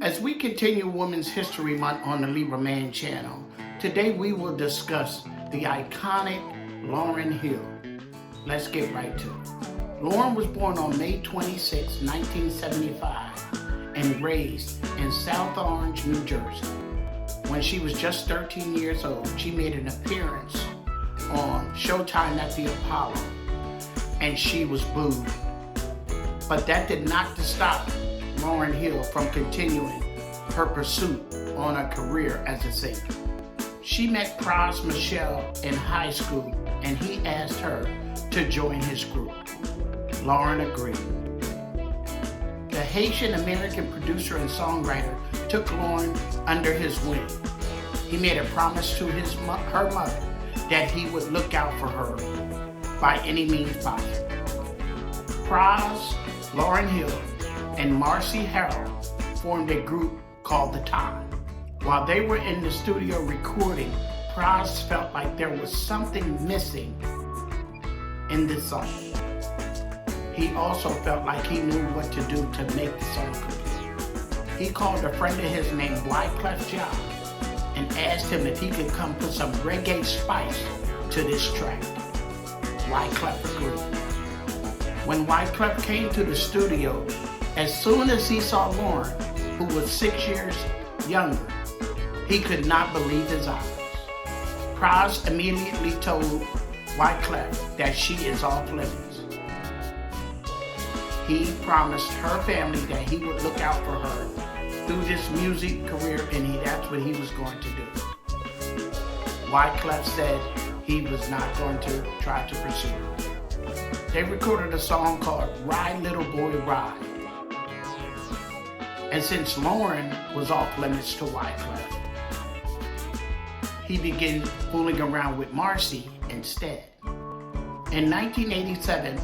As we continue Women's History Month on the Libra Man channel, today we will discuss the iconic Lauryn Hill. Let's get right to it. Lauryn was born on May 26, 1975 and raised in South Orange, New Jersey. When she was just 13 years old, she made an appearance on Showtime at the Apollo, and she was booed. But that did not stop Lauryn Hill from continuing her pursuit on a career as a singer. She met Pras Michel in high school, and he asked her to join his group. Lauryn agreed. The Haitian-American producer and songwriter took Lauryn under his wing. He made a promise to her mother that he would look out for her by any means possible. Pras, Lauryn Hill, and Marcy Harrell formed a group called The Time. While they were in the studio recording, Pras felt like there was something missing in this song. He also felt like he knew what to do to make the song complete. He called a friend of his named Wyclef Jean and asked him if he could come put some reggae spice to this track. Wyclef agreed. When Wyclef came to the studio, as soon as he saw Lauryn, who was 6 years younger, he could not believe his eyes. Pras immediately told Wyclef that she is off limits. He promised her family that he would look out for her through this music career, and that's what he was going to do. Wyclef said he was not going to try to pursue her. They recorded a song called Ride Little Boy Ride. And since Lauryn was off limits to Wyclef, he began fooling around with Marcy instead. In 1987,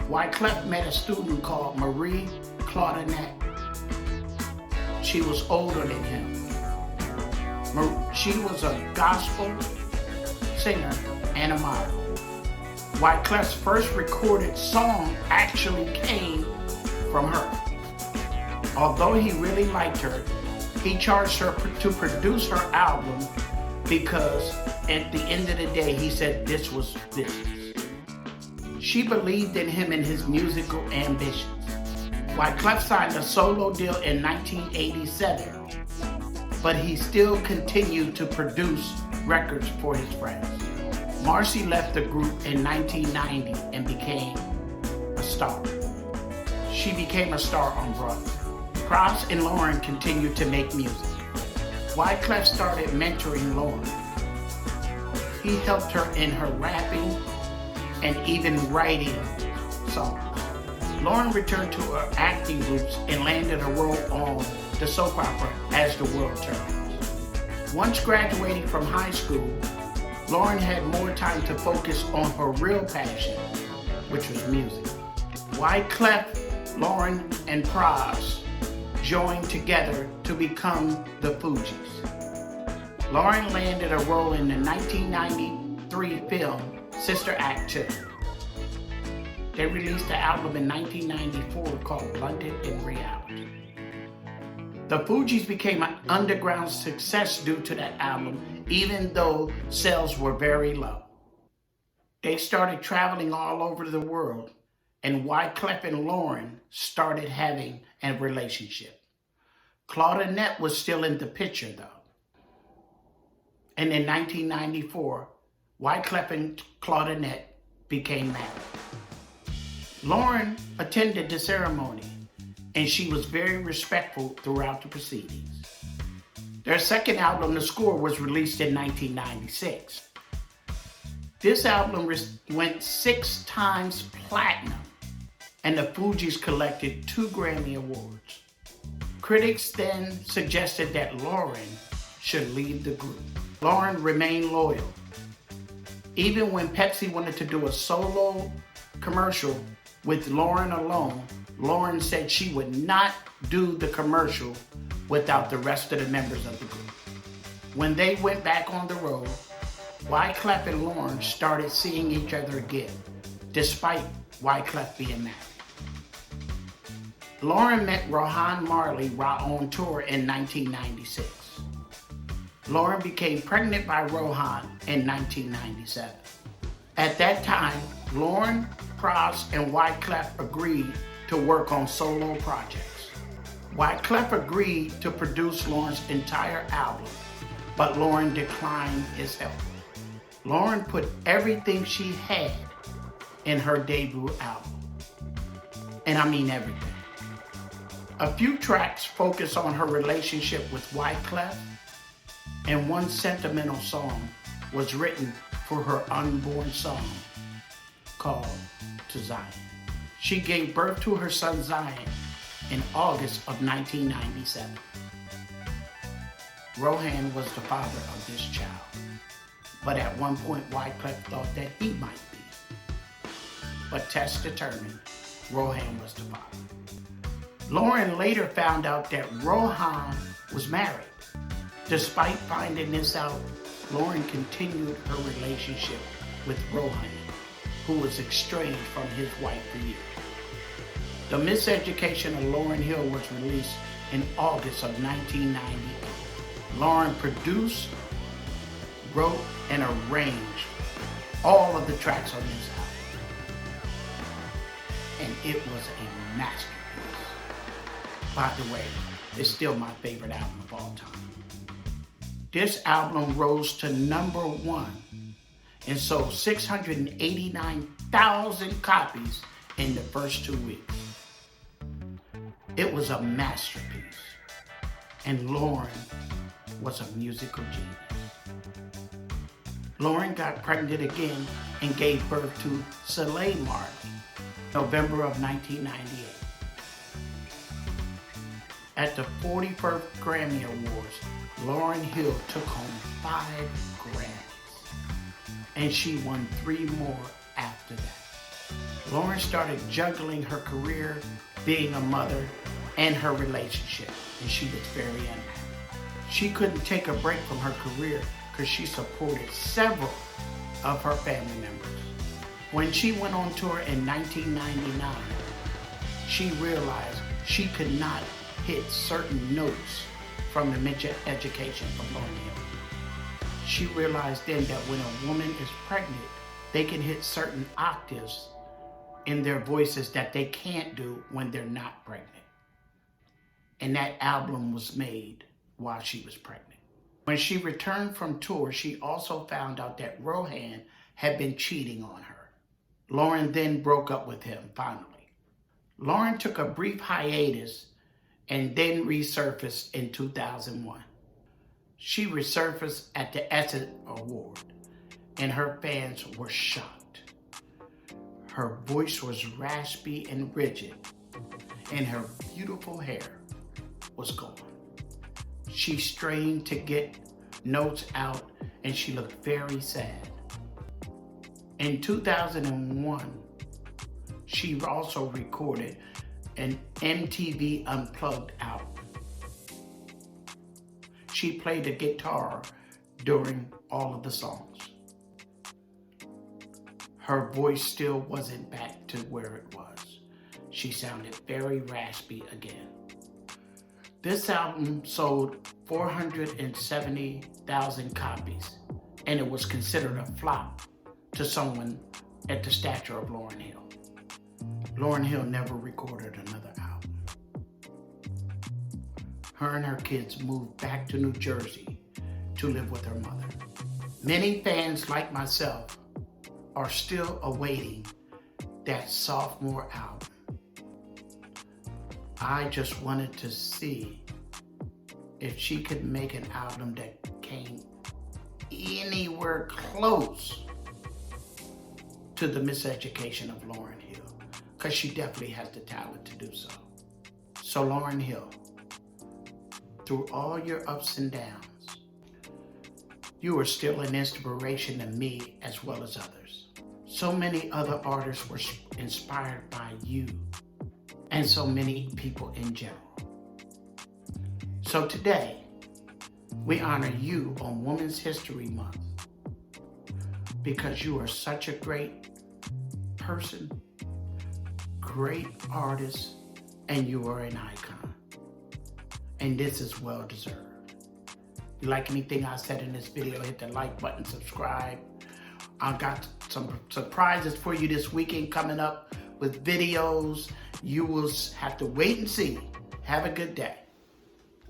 Wyclef met a student called Marie Claudinette. She was older than him. She was a gospel singer and a model. Wyclef's first recorded song actually came from her. Although he really liked her, he charged her to produce her album because at the end of the day, he said this was business. She believed in him and his musical ambitions. Wyclef signed a solo deal in 1987, but he still continued to produce records for his friends. Marcy left the group in 1990 and became a star. She became a star on Broadway. Pras and Lauryn continued to make music. Wyclef started mentoring Lauryn. He helped her in her rapping and even writing songs. Lauryn returned to her acting groups and landed a role on the soap opera As the World Turns. Once graduating from high school, Lauryn had more time to focus on her real passion, which was music. Wyclef, Lauryn, and Pras joined together to become the Fugees. Lauryn landed a role in the 1993 film Sister Act 2. They released the album in 1994 called Blunted in Reality. The Fugees became an underground success due to that album, even though sales were very low. They started traveling all over the world, and Wyclef and Lauryn started having a relationship. Claudinette was still in the picture though. And in 1994, Wyclef and Claudinette became married. Lauryn attended the ceremony, and she was very respectful throughout the proceedings. Their second album, The Score, was released in 1996. This album went 6 times platinum, and the Fugees collected 2 Grammy Awards. Critics then suggested that Lauryn should leave the group. Lauryn remained loyal. Even when Pepsi wanted to do a solo commercial with Lauryn alone, Lauryn said she would not do the commercial without the rest of the members of the group. When they went back on the road, Wyclef and Lauryn started seeing each other again, despite Wyclef being married. Lauryn met Rohan Marley while on tour in 1996. Lauryn became pregnant by Rohan in 1997. At that time, Lauryn, Pras, and Wyclef agreed to work on solo projects. Wyclef agreed to produce Lauryn's entire album, but Lauryn declined his help. Lauryn put everything she had in her debut album. And I mean everything. A few tracks focus on her relationship with Wyclef, and one sentimental song was written for her unborn son called To Zion. She gave birth to her son Zion in August of 1997. Rohan was the father of this child, but at one point Wyclef thought that he might be. But tests determined Rohan was the father. Lauryn later found out that Rohan was married. Despite finding this out, Lauryn continued her relationship with Rohan, who was estranged from his wife for years. The Miseducation of Lauryn Hill was released in August of 1998. Lauryn produced, wrote, and arranged all of the tracks on this album. And it was a masterpiece. By the way, it's still my favorite album of all time. This album rose to #1 and sold 689,000 copies in the first 2 weeks. It was a masterpiece, and Lauryn was a musical genius. Lauryn got pregnant again and gave birth to Soleil Marley, November of 1998. At the 41st Grammy Awards, Lauryn Hill took home 5 Grammys, and she won 3 more after that. Lauryn started juggling her career, being a mother, and her relationship, and she was very unhappy. She couldn't take a break from her career because she supported several of her family members. When she went on tour in 1999, she realized she could not hit certain notes from the Miseducation of Lauryn Hill. She realized then that when a woman is pregnant, they can hit certain octaves in their voices that they can't do when they're not pregnant. And that album was made while she was pregnant. When she returned from tour, she also found out that Rohan had been cheating on her. Lauryn then broke up with him finally. Lauryn took a brief hiatus and then resurfaced in 2001. She resurfaced at the Essence Award, and her fans were shocked. Her voice was raspy and rigid, and her beautiful hair was gone. She strained to get notes out, and she looked very sad. In 2001, she also recorded an MTV Unplugged album. She played the guitar during all of the songs. Her voice still wasn't back to where it was. She sounded very raspy again. This album sold 470,000 copies, and it was considered a flop to someone at the stature of Lauryn Hill. Lauryn Hill never recorded another album. Her and her kids moved back to New Jersey to live with her mother. Many fans like myself are still awaiting that sophomore album. I just wanted to see if she could make an album that came anywhere close to the Miseducation of Lauryn Hill, because she definitely has the talent to do so. So Lauryn Hill, through all your ups and downs, you are still an inspiration to me as well as others. So many other artists were inspired by you, and so many people in general. So today, we honor you on Women's History Month because you are such a great person, great artist, and you are an icon. And this is well deserved. You like anything I said in this video, hit the like button, subscribe. I got some surprises for you this weekend coming up with videos. You will have to wait and see. Have a good day.